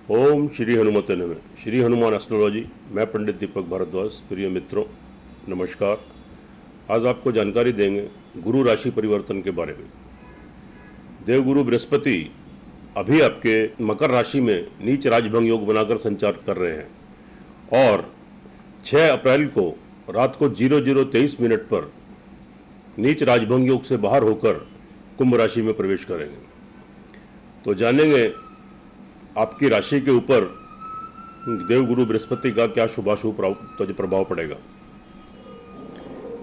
ओम श्री हनुमते नमः। श्री हनुमान एस्ट्रोलॉजी। मैं पंडित दीपक भारद्वाज। प्रिय मित्रों, नमस्कार। आज आपको जानकारी देंगे गुरु राशि परिवर्तन के बारे में। देवगुरु बृहस्पति अभी आपके मकर राशि में नीच राजभंग योग बनाकर संचार कर रहे हैं और 6 अप्रैल को रात को 00:23 पर नीच राजभंग योग से बाहर होकर कुंभ राशि में प्रवेश करेंगे। तो जानेंगे आपकी राशि के ऊपर देवगुरु बृहस्पति का क्या शुभाशुभ प्रभाव पड़ेगा।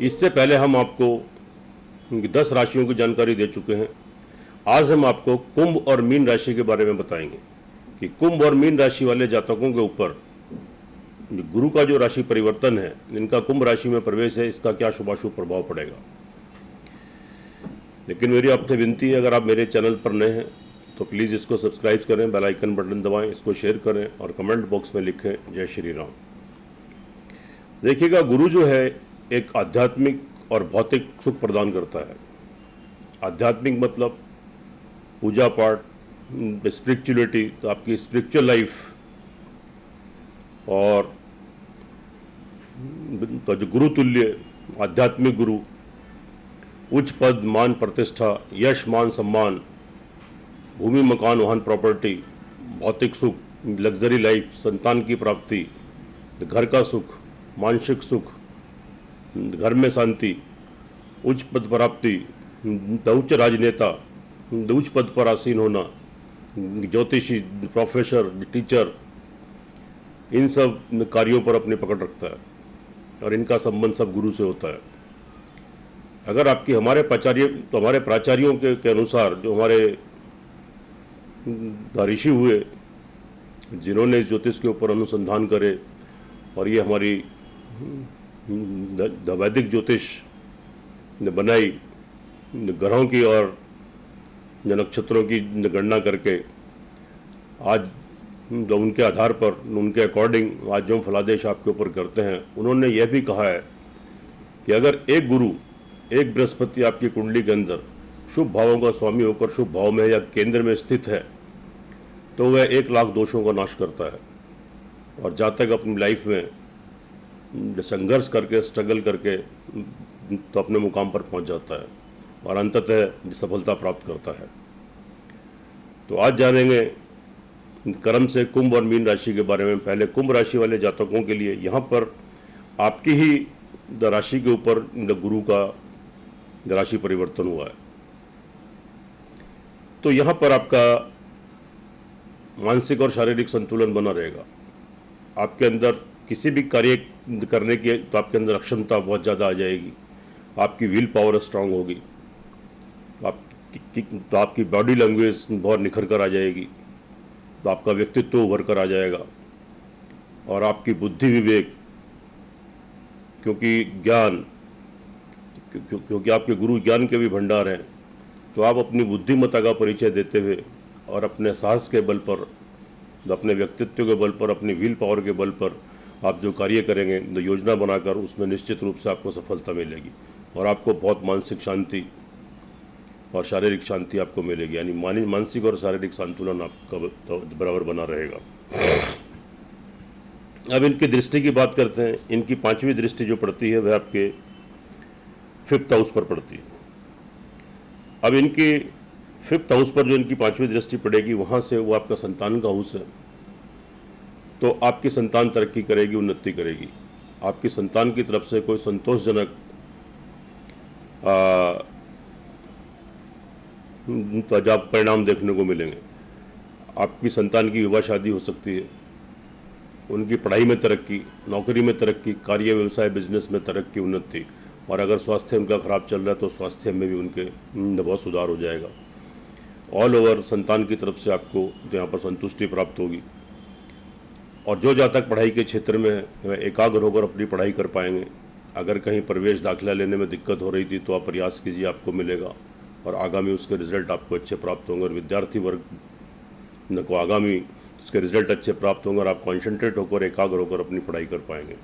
इससे पहले हम आपको 10 राशियों की जानकारी दे चुके हैं। आज हम आपको कुंभ और मीन राशि के बारे में बताएंगे कि कुंभ और मीन राशि वाले जातकों के ऊपर गुरु का जो राशि परिवर्तन है, इनका कुंभ राशि में प्रवेश है, इसका क्या शुभाशुभ प्रभाव पड़ेगा। लेकिन मेरी आपसे विनती है, अगर आप मेरे चैनल पर नए हैं तो प्लीज़ इसको सब्सक्राइब करें, बेल आइकन बटन दबाएं, इसको शेयर करें और कमेंट बॉक्स में लिखें जय श्री राम। देखिएगा, गुरु जो है एक आध्यात्मिक और भौतिक सुख प्रदान करता है। आध्यात्मिक मतलब पूजा पाठ, स्पिरिचुअलिटी, तो आपकी स्पिरिचुअल लाइफ, और तो जो गुरु तुल्य आध्यात्मिक गुरु, उच्च पद, मान, प्रतिष्ठा, यश, मान, सम्मान, भूमि, मकान, वाहन, प्रॉपर्टी, भौतिक सुख, लग्जरी लाइफ, संतान की प्राप्ति, घर का सुख, मानसिक सुख, घर में शांति, उच्च पद प्राप्ति, उच्च राजनेता, उच्च पद पर आसीन होना, ज्योतिषी, प्रोफेसर, टीचर, इन सब कार्यों पर अपनी पकड़ रखता है और इनका संबंध सब गुरु से होता है। अगर आपकी हमारे प्राचार्यों के अनुसार, जो हमारे ऋषि हुए जिन्होंने इस ज्योतिष के ऊपर अनुसंधान करे, और ये हमारी वैदिक ज्योतिष ने बनाई, ग्रहों की और नक्षत्रों की गणना करके, आज जो उनके आधार पर, उनके अकॉर्डिंग आज जो फलादेश आपके ऊपर करते हैं, उन्होंने यह भी कहा है कि अगर एक गुरु, एक बृहस्पति आपकी कुंडली के अंदर शुभ भावों का स्वामी होकर शुभ भाव में या केंद्र में स्थित है तो वह 1 लाख दोषों का नाश करता है और जातक अपनी लाइफ में संघर्ष करके, स्ट्रगल करके तो अपने मुकाम पर पहुंच जाता है और अंततः सफलता प्राप्त करता है। तो आज जानेंगे कर्म से कुंभ और मीन राशि के बारे में। पहले कुंभ राशि वाले जातकों के लिए यहाँ पर आपकी ही राशि के ऊपर गुरु का राशि परिवर्तन हुआ है। तो यहाँ पर आपका मानसिक और शारीरिक संतुलन बना रहेगा। आपके अंदर किसी भी कार्य करने की तो आपके अंदर अक्षमता बहुत ज़्यादा आ जाएगी। आपकी विल पावर स्ट्रांग होगी। तो आपकी बॉडी लैंग्वेज बहुत निखर कर आ जाएगी। तो आपका व्यक्तित्व उभर कर आ जाएगा और आपकी बुद्धि विवेक, क्योंकि ज्ञान, क्योंकि आपके गुरु ज्ञान के भी भंडार हैं, तो आप अपनी बुद्धिमत्ता का परिचय देते हुए और अपने साहस के बल पर, अपने व्यक्तित्व के बल पर, अपनी व्हील पावर के बल पर आप जो कार्य करेंगे, जो योजना बनाकर, उसमें निश्चित रूप से आपको सफलता मिलेगी और आपको बहुत मानसिक शांति और शारीरिक शांति आपको मिलेगी। यानी मानसिक और शारीरिक संतुलन आपका बराबर बना रहेगा। अब इनकी दृष्टि की बात करते हैं। इनकी 5वीं दृष्टि जो पड़ती है वह आपके 5th हाउस पर पड़ती है। अब इनकी 5th हाउस पर जो इनकी 5वीं दृष्टि पड़ेगी, वहाँ से वो आपका संतान का हाउस है। तो आपकी संतान तरक्की करेगी, उन्नति करेगी। आपकी संतान की तरफ से कोई संतोषजनक ताजाब परिणाम देखने को मिलेंगे। आपकी संतान की विवाह शादी हो सकती है, उनकी पढ़ाई में तरक्की, नौकरी में तरक्की, कार्य व्यवसाय बिजनेस में तरक्की, उन्नति। और अगर स्वास्थ्य उनका खराब चल रहा है तो स्वास्थ्य में भी उनके बहुत सुधार हो जाएगा। ऑल ओवर संतान की तरफ से आपको यहाँ पर संतुष्टि प्राप्त होगी। और जो जातक पढ़ाई के क्षेत्र में है, एकाग्र होकर अपनी पढ़ाई कर पाएंगे। अगर कहीं प्रवेश दाखिला लेने में दिक्कत हो रही थी तो आप प्रयास कीजिए, आपको मिलेगा और आगामी उसके रिजल्ट आपको अच्छे प्राप्त होंगे। और विद्यार्थी वर्ग को आगामी उसके रिजल्ट अच्छे प्राप्त होंगे और आप कॉन्सेंट्रेट होकर, एकाग्र होकर अपनी पढ़ाई कर पाएंगे,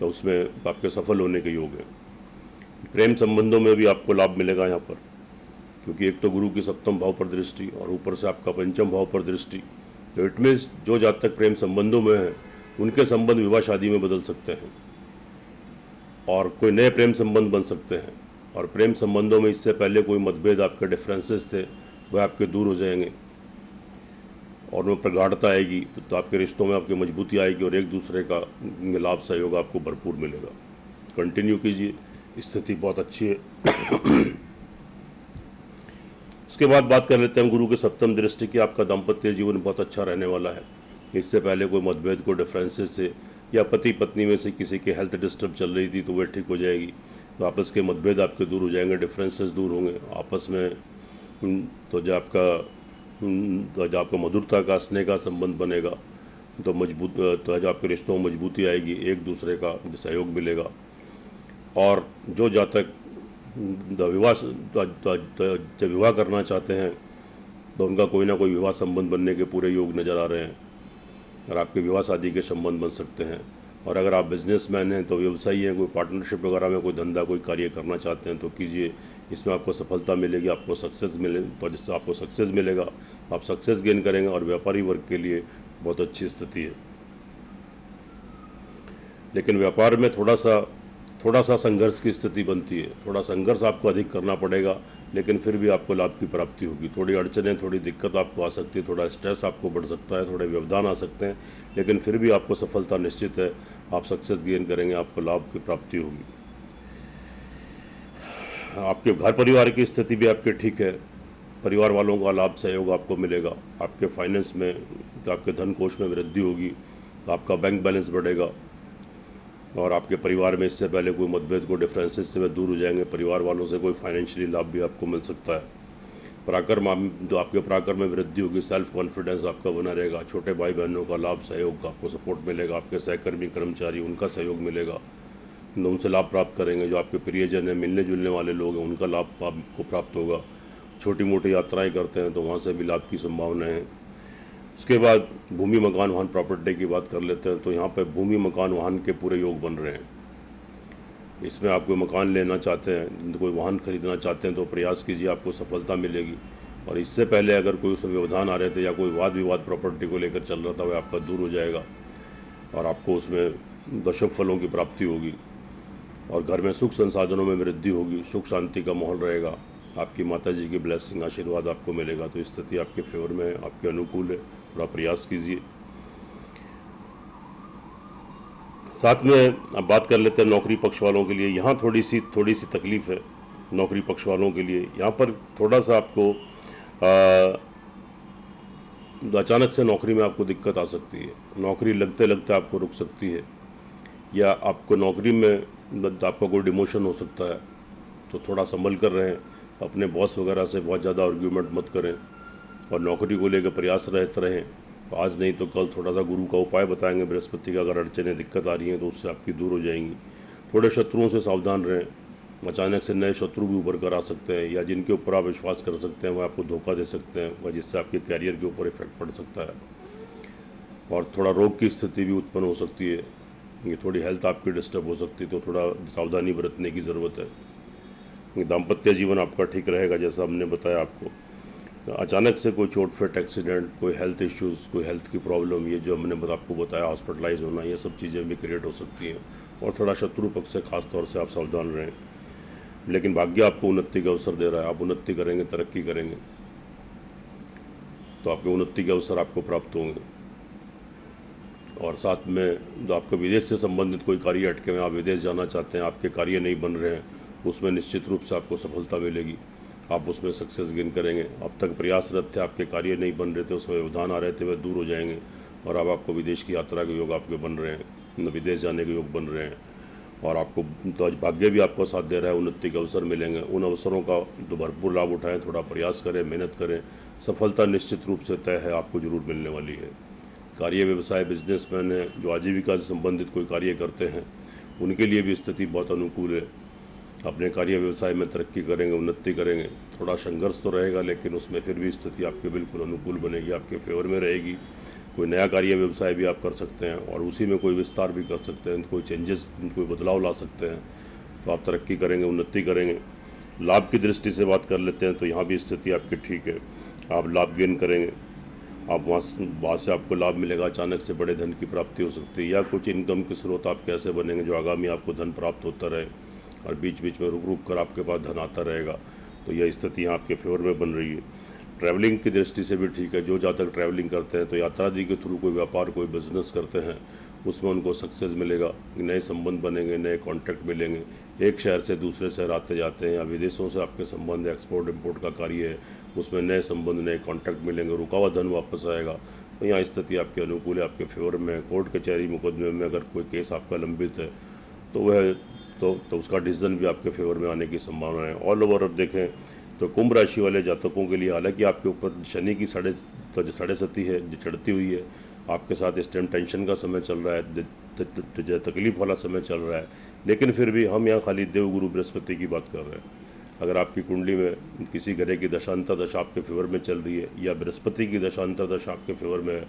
तो उसमें आपके सफल होने के योग है। प्रेम संबंधों में भी आपको लाभ मिलेगा यहाँ पर, क्योंकि एक तो गुरु की 7वें भाव पर दृष्टि और ऊपर से आपका 5वें भाव पर दृष्टि, तो इट मीन्स जो जातक प्रेम संबंधों में हैं उनके संबंध विवाह शादी में बदल सकते हैं और कोई नए प्रेम संबंध बन सकते हैं। और प्रेम संबंधों में इससे पहले कोई मतभेद, आपके डिफरेंसेस थे, वह आपके दूर हो जाएंगे और उनमें प्रगाढ़ता आएगी। तो आपके रिश्तों में आपकी मजबूती आएगी और एक दूसरे का मिलाप सहयोग आपको भरपूर मिलेगा। कंटिन्यू कीजिए, स्थिति बहुत अच्छी है। उसके बाद बात कर लेते हैं हम गुरु के सप्तम दृष्टि की। आपका दाम्पत्य जीवन बहुत अच्छा रहने वाला है। इससे पहले कोई मतभेद, को डिफरेंसेस से या पति पत्नी में से किसी की हेल्थ डिस्टर्ब चल रही थी तो वह ठीक हो जाएगी। तो आपस के मतभेद आपके दूर हो जाएंगे, डिफरेंसेस दूर होंगे आपस में। तो जो आपका मधुरता का, स्नेह का संबंध बनेगा तो जो आपके रिश्तों में मजबूती आएगी, एक दूसरे का सहयोग मिलेगा। और जो जातक विवाह करना चाहते हैं तो उनका कोई ना कोई विवाह संबंध बनने के पूरे योग नज़र आ रहे हैं और आपके विवाह शादी के संबंध बन सकते हैं। और अगर आप बिजनेसमैन हैं तो व्यवसायी हैं, कोई पार्टनरशिप वगैरह में कोई धंधा, कोई कार्य करना चाहते हैं तो कीजिए। इसमें आपको सफलता मिलेगी, आपको सक्सेस मिलेगा, आप सक्सेस गेन करेंगे और व्यापारी वर्ग के लिए बहुत अच्छी स्थिति है। लेकिन व्यापार में थोड़ा सा संघर्ष की स्थिति बनती है। थोड़ा संघर्ष आपको अधिक करना पड़ेगा, लेकिन फिर भी आपको लाभ की प्राप्ति होगी। थोड़ी अड़चनें, थोड़ी दिक्कत आपको आ सकती है, थोड़ा स्ट्रेस आपको बढ़ सकता है, थोड़े व्यवधान आ सकते हैं, लेकिन फिर भी आपको सफलता निश्चित है। आप सक्सेस गेन करेंगे, आपको लाभ की प्राप्ति होगी। आपके घर परिवार की स्थिति भी आपके ठीक है। परिवार वालों का लाभ सहयोग आपको मिलेगा। आपके फाइनेंस में, आपके धन कोष में वृद्धि होगी, आपका बैंक बैलेंस बढ़ेगा और आपके परिवार में इससे पहले कोई मतभेद, को डिफरेंसेस से वे दूर हो जाएंगे। परिवार वालों से कोई फाइनेंशियली लाभ भी आपको मिल सकता है। आपके पराक्रम में वृद्धि होगी, सेल्फ कॉन्फिडेंस आपका बना रहेगा। छोटे भाई बहनों का लाभ सहयोग का आपको सपोर्ट मिलेगा। आपके सहकर्मी कर्मचारी, उनका सहयोग मिलेगा, उनसे लाभ प्राप्त करेंगे। जो आपके प्रियजन हैं, मिलने जुलने वाले लोग हैं, उनका लाभ आपको प्राप्त होगा। छोटी मोटी यात्राएँ करते हैं तो वहाँ से भी लाभ की संभावनाएँ हैं। उसके बाद भूमि मकान वाहन प्रॉपर्टी की बात कर लेते हैं। तो यहाँ पे भूमि मकान वाहन के पूरे योग बन रहे हैं। इसमें आप कोई मकान लेना चाहते हैं, कोई वाहन खरीदना चाहते हैं तो प्रयास कीजिए, आपको सफलता मिलेगी। और इससे पहले अगर कोई उसमें व्यवधान आ रहे थे या कोई वाद विवाद प्रॉपर्टी को लेकर चल रहा था, वह आपका दूर हो जाएगा और आपको उसमें दशक फलों की प्राप्ति होगी। और घर में सुख संसाधनों में वृद्धि होगी, सुख शांति का माहौल रहेगा। आपकी माता जी की ब्लेसिंग, आशीर्वाद आपको मिलेगा। तो स्थिति आपके फेवर में है, आपके अनुकूल है। थोड़ा प्रयास कीजिए। साथ में अब बात कर लेते हैं नौकरी पक्ष वालों के लिए। यहाँ थोड़ी सी तकलीफ़ है नौकरी पक्ष वालों के लिए। यहाँ पर थोड़ा सा आपको अचानक से नौकरी में आपको दिक्कत आ सकती है। नौकरी लगते लगते आपको रुक सकती है, या आपको नौकरी में आपका कोई डिमोशन हो सकता है। तो थोड़ा संभल कर रहें, अपने बॉस वगैरह से बहुत ज़्यादा आर्ग्यूमेंट मत करें और नौकरी को लेकर प्रयासरत रहें। आज नहीं तो कल थोड़ा सा गुरु का उपाय बताएंगे बृहस्पति का। अगर अड़चनें, दिक्कत आ रही हैं तो उससे आपकी दूर हो जाएंगी। थोड़े शत्रुओं से सावधान रहें। अचानक से नए शत्रु भी उभर कर आ सकते हैं, या जिनके ऊपर आप विश्वास कर सकते हैं वह आपको धोखा दे सकते हैं, वह जिससे आपके कैरियर के ऊपर इफेक्ट पड़ सकता है। और थोड़ा रोग की स्थिति भी उत्पन्न हो सकती है। ये थोड़ी हेल्थ आपकी डिस्टर्ब हो सकती है, तो थोड़ा सावधानी बरतने की ज़रूरत है। दाम्पत्य जीवन आपका ठीक रहेगा जैसा हमने बताया आपको। अचानक से कोई चोट-फेट, एक्सीडेंट, कोई हेल्थ इश्यूज़, कोई हेल्थ की प्रॉब्लम, ये जो हमने आपको बताया, हॉस्पिटलाइज होना, ये सब चीज़ें भी क्रिएट हो सकती हैं। और थोड़ा शत्रु पक्ष से खास तौर से आप सावधान रहें। लेकिन भाग्य आपको उन्नति का अवसर दे रहा है। आप उन्नति करेंगे, तरक्की करेंगे तो आपके उन्नति के अवसर आपको प्राप्त होंगे। और साथ में जो आपको विदेश से संबंधित कोई कार्य अटके हुए, आप विदेश जाना चाहते हैं, आपके कार्य नहीं बन रहे हैं, उसमें निश्चित रूप से आपको सफलता मिलेगी। आप उसमें सक्सेस गेन करेंगे। अब तक प्रयासरत थे, आपके कार्य नहीं बन रहे थे, उसमें व्यवधान आ रहे थे, वह दूर हो जाएंगे और अब आपको विदेश की यात्रा के योग आपके बन रहे हैं, विदेश जाने के योग बन रहे हैं। और आपको तो आज भाग्य भी आपको साथ दे रहा है, उन्नति के अवसर मिलेंगे। उन अवसरों का तो भरपूर लाभ उठाएं, थोड़ा प्रयास करें, मेहनत करें। सफलता निश्चित रूप से तय है, आपको जरूर मिलने वाली है। कार्य व्यवसाय, बिजनेसमैन हैं जो आजीविका से संबंधित कोई कार्य करते हैं, उनके लिए भी स्थिति बहुत अनुकूल है। अपने कार्य व्यवसाय में तरक्की करेंगे, उन्नति करेंगे। थोड़ा संघर्ष तो रहेगा, लेकिन उसमें फिर भी स्थिति आपके बिल्कुल अनुकूल बनेगी, आपके फेवर में रहेगी। कोई नया कार्य व्यवसाय भी आप कर सकते हैं और उसी में कोई विस्तार भी कर सकते हैं, कोई चेंजेस, कोई बदलाव ला सकते हैं। तो आप तरक्की करेंगे, उन्नति करेंगे। लाभ की दृष्टि से बात कर लेते हैं तो यहाँ भी स्थिति आपकी ठीक है, आप लाभ गेन करेंगे। आप वहाँ से आपको लाभ मिलेगा, अचानक से बड़े धन की प्राप्ति हो सकती है, या कुछ इनकम के स्रोत आपके ऐसे बनेंगे जो आगामी आपको धन प्राप्त होता रहे और बीच बीच में रुक रुक कर आपके पास धन आता रहेगा। तो यह स्थिति यहाँ आपके फेवर में बन रही है। ट्रैवलिंग की दृष्टि से भी ठीक है। जो जातक ट्रैवलिंग करते हैं तो यात्रा आदि के थ्रू कोई व्यापार कोई बिजनेस करते हैं उसमें उनको सक्सेस मिलेगा, नए संबंध बनेंगे, नए कॉन्टैक्ट मिलेंगे। एक शहर से दूसरे शहर आते जाते हैं या विदेशों से आपके संबंध एक्सपोर्ट इम्पोर्ट का कार्य है, उसमें नए संबंध नए कॉन्टैक्ट मिलेंगे, रुका हुआ धन वापस आएगा। तो यहाँ स्थिति आपके अनुकूल है, आपके फेवर में है। कोर्ट कचहरी मुकदमे में अगर कोई केस आपका लंबित है तो वह तो उसका डिसीजन भी आपके फेवर में आने की संभावना है। ऑल ओवर अब देखें तो कुंभ राशि वाले जातकों के लिए हालांकि आपके ऊपर शनि की साढ़े सती है जो चढ़ती हुई है, आपके साथ इस टाइम टेंशन का समय चल रहा है, तकलीफ वाला समय चल रहा है, लेकिन फिर भी हम यहाँ खाली देवगुरु बृहस्पति की बात कर रहे हैं। अगर आपकी कुंडली में किसी ग्रह की दशांतर दशा आपके फेवर में चल रही है या बृहस्पति की दशांतर दशा आपके फेवर में है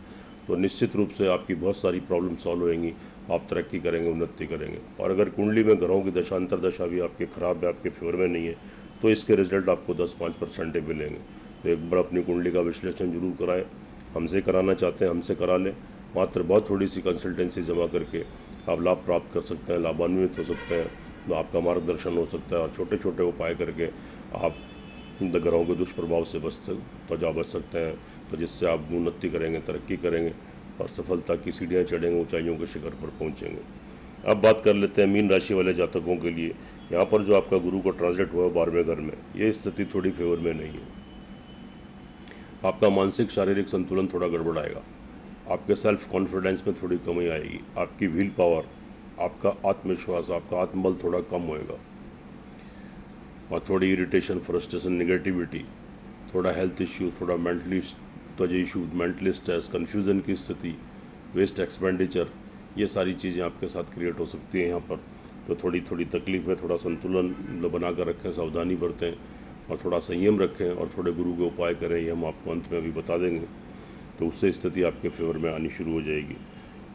तो निश्चित रूप से आपकी बहुत सारी प्रॉब्लम सॉल्व होएंगी, आप तरक्की करेंगे, उन्नति करेंगे। और अगर कुंडली में ग्रहों की दशांतर दशा भी आपके खराब है, आपके फेवर में नहीं है, तो इसके रिजल्ट आपको 10-5% मिलेंगे। तो एक बार अपनी कुंडली का विश्लेषण जरूर कराएं। हमसे कराना चाहते हैं हमसे करा लें, मात्र बहुत थोड़ी सी कंसल्टेंसी जमा करके आप लाभ प्राप्त कर सकते हैं, लाभान्वित हो सकते हैं, तो आपका मार्गदर्शन हो सकता है और छोटे छोटे उपाय करके आप ग्रहों के दुष्प्रभाव से बच सकते हैं, तो जिससे आप उन्नति करेंगे, तरक्की करेंगे और सफलता की सीढ़ियाँ चढ़ेंगे, ऊंचाइयों के शिखर पर पहुंचेंगे। अब बात कर लेते हैं मीन राशि वाले जातकों के लिए। यहाँ पर जो आपका गुरु का ट्रांसलेट हुआ है 12वें घर में, ये स्थिति थोड़ी फेवर में नहीं है। आपका मानसिक शारीरिक संतुलन थोड़ा गड़बड़ाएगा, आपके सेल्फ कॉन्फिडेंस में थोड़ी कमी आएगी, आपकी व्हील पावर, आपका आत्मविश्वास, आपका आत्मबल थोड़ा कम होएगा और थोड़ी इरिटेशन, फ्रस्ट्रेशन, नेगेटिविटी, थोड़ा हेल्थ इश्यू, थोड़ा mentally issue, mentally stress, confusion की स्थिति, वेस्ट एक्सपेंडिचर, ये सारी चीज़ें आपके साथ क्रिएट हो सकती हैं यहाँ पर। तो थोड़ी थोड़ी तकलीफ है, थोड़ा संतुलन बना कर रखें, सावधानी बरतें और थोड़ा संयम रखें और थोड़े गुरु के उपाय करें, ये हम आपको अंत में अभी बता देंगे। तो उससे स्थिति आपके फेवर में आनी शुरू हो जाएगी।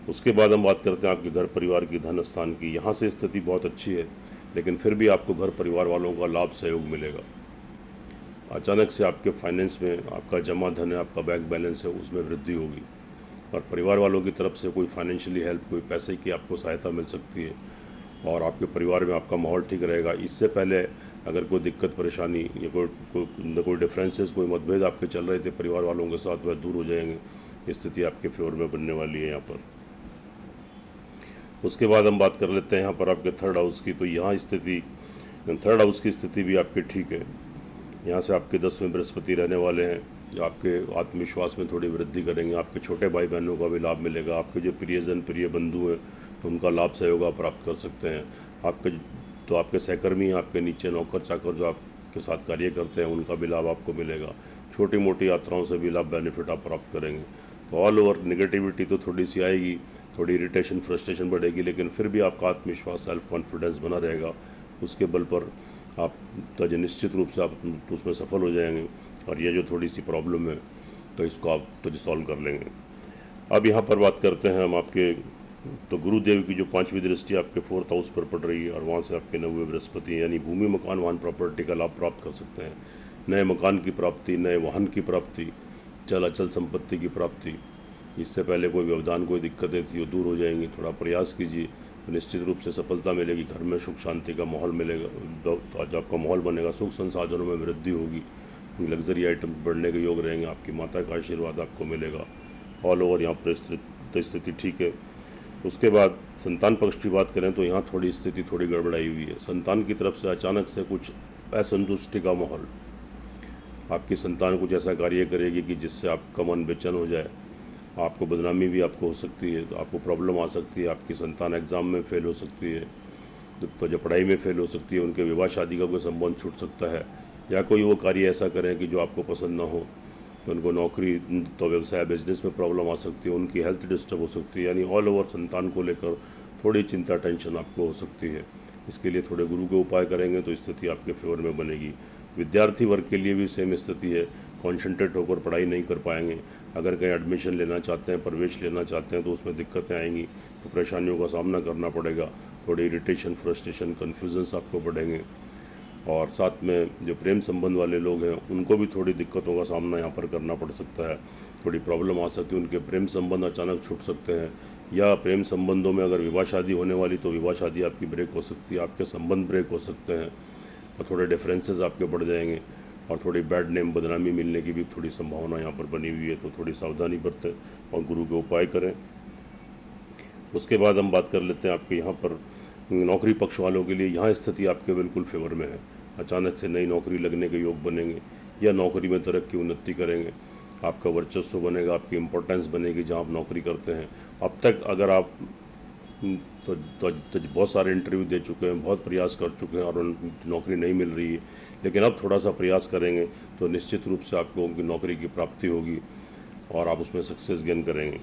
उसके बाद हम बात करते हैं आपके घर परिवार की, धन स्थान की। यहाँ से स्थिति बहुत अच्छी है, लेकिन फिर भी आपको घर परिवार वालों का लाभ सहयोग मिलेगा। अचानक से आपके फाइनेंस में आपका जमा धन है, आपका बैंक बैलेंस है, उसमें वृद्धि होगी और परिवार वालों की तरफ से कोई फाइनेंशियली हेल्प, कोई पैसे की आपको सहायता मिल सकती है और आपके परिवार में आपका माहौल ठीक रहेगा। इससे पहले अगर कोई दिक्कत परेशानी या कोई डिफरेंसेस, कोई मतभेद आपके चल रहे थे परिवार वालों के साथ, वह दूर हो जाएंगे। स्थिति आपके फेवर में बनने वाली है यहाँ पर। उसके बाद हम बात कर लेते हैं यहाँ पर आपके थर्ड हाउस की। तो यहाँ स्थिति, थर्ड हाउस की स्थिति भी आपकी ठीक है। यहाँ से आपके 10वें बृहस्पति रहने वाले हैं जो आपके आत्मविश्वास में थोड़ी वृद्धि करेंगे। आपके छोटे भाई बहनों का भी लाभ मिलेगा। आपके जो प्रियजन, प्रिय बंधु हैं तो उनका लाभ सहयोग आप प्राप्त कर सकते हैं। आपके सहकर्मी, आपके नीचे नौकर चाकर जो आपके साथ कार्य करते हैं, उनका भी लाभ आपको मिलेगा। छोटी मोटी यात्राओं से भी लाभ, बेनिफिट आप प्राप्त करेंगे। तो ऑल ओवर नेगेटिविटी तो थोड़ी सी आएगी, थोड़ी इरिटेशन, फ्रस्ट्रेशन बढ़ेगी, लेकिन फिर भी आपका आत्मविश्वास, सेल्फ कॉन्फिडेंस बना रहेगा। उसके बल पर आप तो निश्चित रूप से आप उसमें सफल हो जाएंगे और ये जो थोड़ी सी प्रॉब्लम है तो इसको आप तो सॉल्व कर लेंगे। अब यहाँ पर बात करते हैं हम आपके, तो गुरुदेव की जो 5वीं दृष्टि आपके 4th हाउस पर पड़ रही है और वहाँ से आपके 9वें बृहस्पति, यानी भूमि, मकान, वाहन, प्रॉपर्टी का लाभ प्राप्त कर सकते हैं। नए मकान की प्राप्ति, नए वाहन की प्राप्ति, चल अचल संपत्ति की प्राप्ति। इससे पहले कोई व्यवधान, कोई दिक्कतें थी वो दूर हो जाएंगी। थोड़ा प्रयास कीजिए तो निश्चित रूप से सफलता मिलेगी। घर में सुख शांति का माहौल मिलेगा, तो आज आपका माहौल बनेगा। सुख संसाधनों में वृद्धि होगी, लग्जरी आइटम बढ़ने के योग रहेंगे। आपकी माता का आशीर्वाद आपको मिलेगा। ऑल ओवर यहाँ पर स्थिति ठीक है। उसके बाद संतान पक्ष की बात करें तो यहाँ थोड़ी स्थिति थोड़ी गड़बड़ाई हुई है। संतान की तरफ से अचानक से कुछ असंतुष्टि का माहौल, आपकी संतान कुछ ऐसा कार्य करेगी कि जिससे आपका मन बेचैन हो जाए। आपको बदनामी भी आपको हो सकती है, तो आपको प्रॉब्लम आ सकती है। आपकी संतान एग्ज़ाम में फेल हो सकती है, तो जब पढ़ाई में फेल हो सकती है। उनके विवाह शादी का कोई संबंध छूट सकता है, या कोई वो कार्य ऐसा करें कि जो आपको पसंद ना हो। तो उनको नौकरी, तो व्यवसाय, बिजनेस में प्रॉब्लम आ सकती है। उनकी हेल्थ डिस्टर्ब हो सकती है। यानी ऑल ओवर संतान को लेकर थोड़ी चिंता, टेंशन आपको हो सकती है। इसके लिए थोड़े गुरु के उपाय करेंगे तो स्थिति आपके फेवर में बनेगी। विद्यार्थी वर्ग के लिए भी सेम स्थिति है। कॉन्सेंट्रेट होकर पढ़ाई नहीं कर पाएंगे। अगर कहीं एडमिशन लेना चाहते हैं, प्रवेश लेना चाहते हैं, तो उसमें दिक्कतें आएंगी, तो परेशानियों का सामना करना पड़ेगा। थोड़ी इरिटेशन, फ्रस्ट्रेशन, कन्फ्यूजन्स आपको बढ़ेंगे। और साथ में जो प्रेम संबंध वाले लोग हैं उनको भी थोड़ी दिक्कतों का सामना यहाँ पर करना पड़ सकता है, थोड़ी प्रॉब्लम आ सकती है, उनके प्रेम संबंध अचानक छूट सकते हैं, या प्रेम संबंधों में अगर विवाह शादी होने वाली तो विवाह शादी आपकी ब्रेक हो सकती है, आपके संबंध ब्रेक हो सकते हैं और थोड़े डिफरेंसेस आपके बढ़ जाएंगे और थोड़ी बैड नेम बदनामी मिलने की भी थोड़ी संभावना यहाँ पर बनी हुई है। तो थोड़ी सावधानी बरतें और गुरु के उपाय करें। उसके बाद हम बात कर लेते हैं आपके यहाँ पर नौकरी पक्ष वालों के लिए। यहाँ स्थिति आपके बिल्कुल फेवर में है, अचानक से नई नौकरी लगने के योग बनेंगे या नौकरी में तरक्की उन्नति करेंगे, आपका वर्चस्व बनेगा, आपकी इम्पोर्टेंस बनेगी जहाँ आप नौकरी करते हैं। अब तक अगर आप तो बहुत सारे इंटरव्यू दे चुके हैं, बहुत प्रयास कर चुके हैं और नौकरी नहीं मिल रही है, लेकिन अब थोड़ा सा प्रयास करेंगे तो निश्चित रूप से आपको उनकी नौकरी की प्राप्ति होगी और आप उसमें सक्सेस गेन करेंगे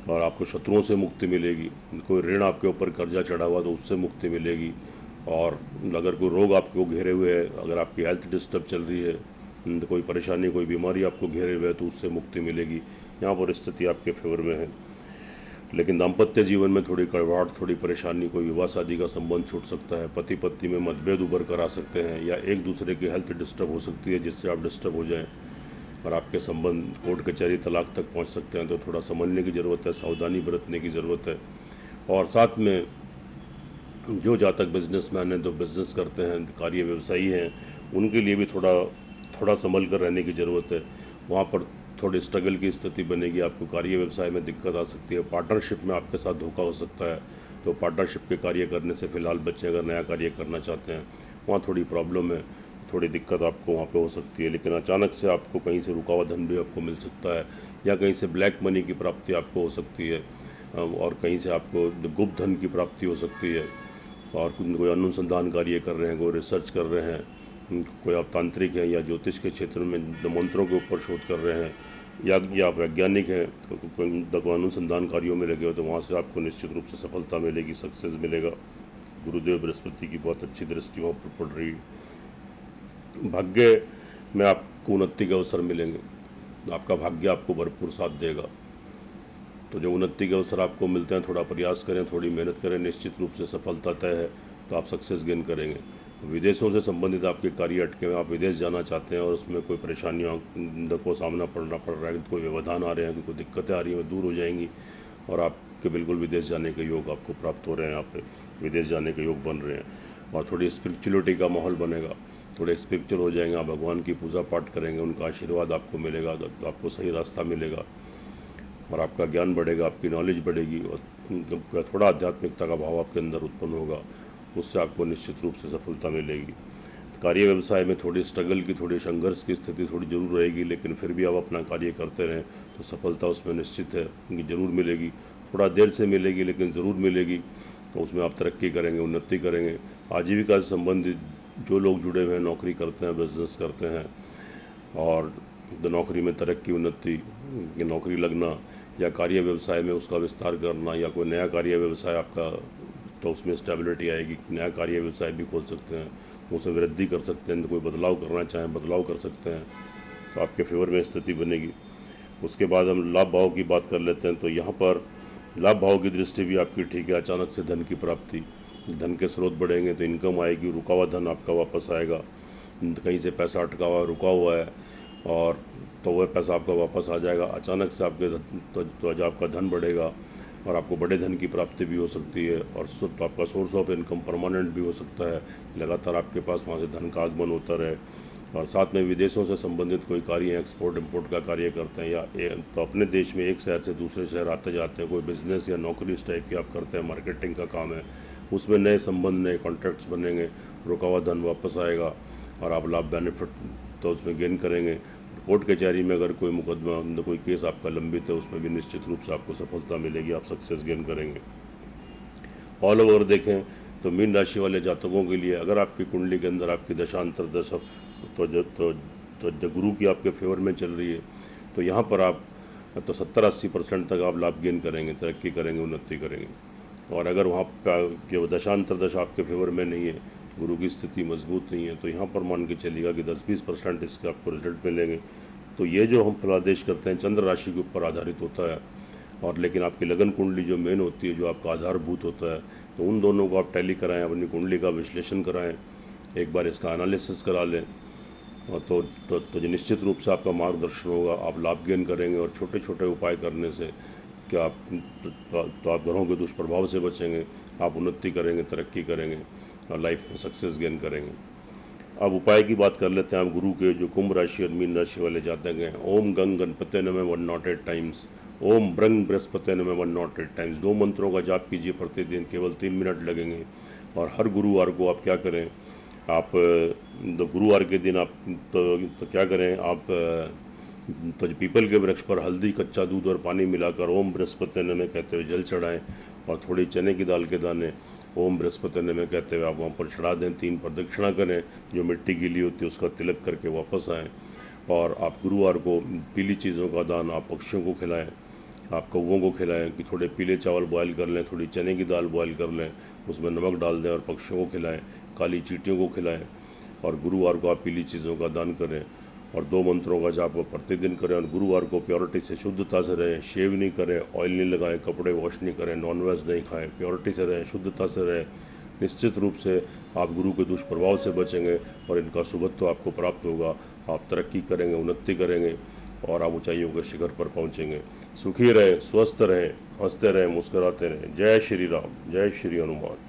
और आपको शत्रुओं से मुक्ति मिलेगी। कोई ऋण आपके ऊपर कर्जा चढ़ा हुआ तो उससे मुक्ति मिलेगी। और अगर कोई रोग आपको घेरे हुए है, अगर आपकी हेल्थ डिस्टर्ब चल रही है, कोई परेशानी कोई बीमारी आपको घेरे हुए है तो उससे मुक्ति मिलेगी। यहाँ पर स्थिति आपके फेवर में है। लेकिन दाम्पत्य जीवन में थोड़ी कड़वाहट, थोड़ी परेशानी, कोई विवाह शादी का संबंध छूट सकता है, पति पत्नी में मतभेद उभर कर आ सकते हैं या एक दूसरे की हेल्थ डिस्टर्ब हो सकती है जिससे आप डिस्टर्ब हो जाएं और आपके संबंध कोर्ट कचहरी तलाक तक पहुंच सकते हैं। तो थोड़ा समझने की ज़रूरत है, सावधानी बरतने की ज़रूरत है। और साथ में जो जातक बिजनेसमैन हैं, जो बिज़नेस करते हैं, कार्य व्यवसायी हैं, उनके लिए भी थोड़ा संभल कर रहने की ज़रूरत है। वहाँ पर थोड़ी स्ट्रगल की स्थिति बनेगी, आपको कार्य व्यवसाय में दिक्कत आ सकती है, पार्टनरशिप में आपके साथ धोखा हो सकता है। तो पार्टनरशिप के कार्य करने से फ़िलहाल बच्चे अगर नया कार्य करना चाहते हैं वहाँ थोड़ी प्रॉब्लम है, थोड़ी दिक्कत आपको वहाँ पे हो सकती है। लेकिन अचानक से आपको कहीं से रुका हुआ धन भी आपको मिल सकता है या कहीं से ब्लैक मनी की प्राप्ति आपको हो सकती है और कहीं से आपको गुप्त धन की प्राप्ति हो सकती है। और कोई अनुसंधान कार्य कर रहे हैं, कोई रिसर्च कर रहे हैं, कोई आप तांत्रिक हैं या ज्योतिष के क्षेत्र में मंत्रों के ऊपर शोध कर रहे हैं या आप वैज्ञानिक हैं तो कोई अनुसंधान कार्यों में लगे हो तो वहाँ से आपको निश्चित रूप से सफलता मिलेगी, सक्सेस मिलेगा। गुरुदेव बृहस्पति की बहुत अच्छी दृष्टि वहाँ पर पड़ रही है। भाग्य में आपको उन्नति के अवसर मिलेंगे, आपका भाग्य आपको भरपूर साथ देगा। तो जो उन्नति के अवसर आपको मिलते हैं, थोड़ा प्रयास करें, थोड़ी मेहनत करें, निश्चित रूप से सफलता तय है, तो आप सक्सेस गेन करेंगे। विदेशों से संबंधित आपके कार्य अटके हुए, आप विदेश जाना चाहते हैं और उसमें कोई परेशानियों को सामना पड़ना पड़ रहा है, कोई व्यवधान आ रहे हैं, कोई दिक्कतें आ रही हैं, दूर हो जाएंगी और आपके बिल्कुल विदेश जाने के योग आपको प्राप्त हो रहे हैं। यहाँ पे विदेश जाने के योग बन रहे हैं और थोड़ी स्पिरिचुअलिटी का माहौल बनेगा, थोड़े स्पिरिचुअल हो जाएंगे, आप भगवान की पूजा पाठ करेंगे, उनका आशीर्वाद आपको मिलेगा, तो आपको सही रास्ता मिलेगा और आपका ज्ञान बढ़ेगा, आपकी नॉलेज बढ़ेगी और थोड़ा आध्यात्मिकता का भाव आपके अंदर उत्पन्न होगा, उससे आपको निश्चित रूप से सफलता मिलेगी। कार्य व्यवसाय में थोड़ी स्ट्रगल की, थोड़ी संघर्ष की स्थिति थोड़ी जरूर रहेगी, लेकिन फिर भी आप अपना कार्य करते रहें तो सफलता उसमें निश्चित है कि जरूर मिलेगी। थोड़ा देर से मिलेगी लेकिन ज़रूर मिलेगी। तो उसमें आप तरक्की करेंगे, उन्नति करेंगे। आजीविका से संबंधित जो लोग जुड़े हुए हैं, नौकरी करते हैं, बिजनेस करते हैं और नौकरी में तरक्की, उन्नति, नौकरी लगना या कार्य व्यवसाय में उसका विस्तार करना या कोई नया कार्य व्यवसाय आपका, तो उसमें स्टेबिलिटी आएगी। नया कार्य व्यवसाय भी खोल सकते हैं, उसमें वृद्धि कर सकते हैं, कोई बदलाव करना चाहें बदलाव कर सकते हैं, तो आपके फेवर में स्थिति बनेगी। उसके बाद हम लाभ भाव की बात कर लेते हैं। तो यहाँ पर लाभ भाव की दृष्टि भी आपकी ठीक है। अचानक से धन की प्राप्ति, धन के स्रोत बढ़ेंगे तो इनकम आएगी, रुका हुआ धन आपका वापस आएगा। कहीं से पैसा अटका हुआ रुका हुआ है और तो वह पैसा आपका वापस आ जाएगा। अचानक से आपके तो आज आपका धन बढ़ेगा और आपको बड़े धन की प्राप्ति भी हो सकती है और तो आपका सोर्स ऑफ इनकम परमानेंट भी हो सकता है, लगातार आपके पास वहाँ से धन का आगमन होता रहे। और साथ में विदेशों से संबंधित कोई कार्य, एक्सपोर्ट इम्पोर्ट का कार्य करते हैं या तो अपने देश में एक शहर से दूसरे शहर आते जाते हैं, कोई बिज़नेस या नौकरी इस टाइप की आप करते हैं, मार्केटिंग का काम है, उसमें नए संबंध, नए कॉन्ट्रैक्ट्स बनेंगे, रुका हुआ धन वापस आएगा और आप लाभ बेनिफिट तो उसमें गेन करेंगे। कोर्ट कचहरी में अगर कोई मुकदमा, कोई केस आपका लंबित है, उसमें भी निश्चित रूप से आपको सफलता मिलेगी, आप सक्सेस गेन करेंगे। ऑल ओवर देखें तो मीन राशि वाले जातकों के लिए अगर आपकी कुंडली के अंदर आपकी दशा अंतर्दशा तो गुरु की आपके फेवर में चल रही है, तो यहाँ पर आप तो 70-80% तक आप लाभ गेन करेंगे, तरक्की करेंगे, उन्नति करेंगे। और अगर वहाँ पर दशा अंतर्दशा आपके फेवर में नहीं है, गुरु की स्थिति मजबूत नहीं है, तो यहाँ पर मान के चलिएगा कि 10-20% इसके आपको रिजल्ट मिलेंगे। तो ये जो हम फलादेश करते हैं चंद्र राशि के ऊपर आधारित होता है और लेकिन आपकी लगन कुंडली जो मेन होती है, जो आपका आधारभूत होता है, तो उन दोनों को आप टैली कराएं, अपनी कुंडली का विश्लेषण कराएं, एक बार इसका एनालिसिस करा लें और तो जो निश्चित रूप से आपका मार्गदर्शन होगा, आप लाभ गेन करेंगे। और छोटे छोटे उपाय करने से क्या आप तो आप ग्रहों के दुष्प्रभाव से बचेंगे, आप उन्नति करेंगे, तरक्की करेंगे और लाइफ में सक्सेस गेन करेंगे। अब उपाय की बात कर लेते हैं। आप गुरु के जो कुंभ राशि और मीन राशि वाले जातक हैं, ओम गंग गणपते नमः 108 टाइम्स, ओम ब्रंग बृहस्पति नमः 108 टाइम्स, 2 मंत्रों का जाप कीजिए प्रतिदिन, केवल 3 मिनट लगेंगे। और हर गुरुवार को आप क्या करें, आप तो गुरुवार के दिन आप तो क्या करें, आप तो पीपल के वृक्ष पर हल्दी, कच्चा दूध और पानी मिलाकर ओम बृहस्पति नमः कहते हुए जल चढ़ाएं और थोड़ी चने की दाल के दाने ओम बृहस्पति नमः कहते हुए आप वहाँ पर चढ़ा दें। 3 प्रदक्षिणा करें, जो मिट्टी गीली होती है उसका तिलक करके वापस आएँ। और आप गुरुवार को पीली चीज़ों का दान आप पक्षियों को खिलाएं, आप कौवों को खिलाएं कि थोड़े पीले चावल बॉयल कर लें, थोड़ी चने की दाल बॉयल कर लें, उसमें नमक डाल दें और पक्षियों को खिलाएं, काली चींटियों को खिलाएं। और गुरुवार को आप पीली चीज़ों का दान करें और 2 मंत्रों का जाप प्रतिदिन करें। और गुरुवार को प्योरिटी से, शुद्धता से रहें, शेव नहीं करें, ऑयल नहीं लगाएं, कपड़े वॉश नहीं करें, नॉनवेज नहीं खाएं, प्योरिटी से रहें, शुद्धता से रहें। निश्चित रूप से आप गुरु के दुष्प्रभाव से बचेंगे और इनका शुभत्व आपको प्राप्त होगा। आप तरक्की करेंगे, उन्नति करेंगे और आप ऊंचाइयों के शिखर पर पहुंचेंगे। सुखी रहें, स्वस्थ रहें, हंसते रहें, मुस्कुराते रहें। जय श्री राम, जय श्री हनुमान।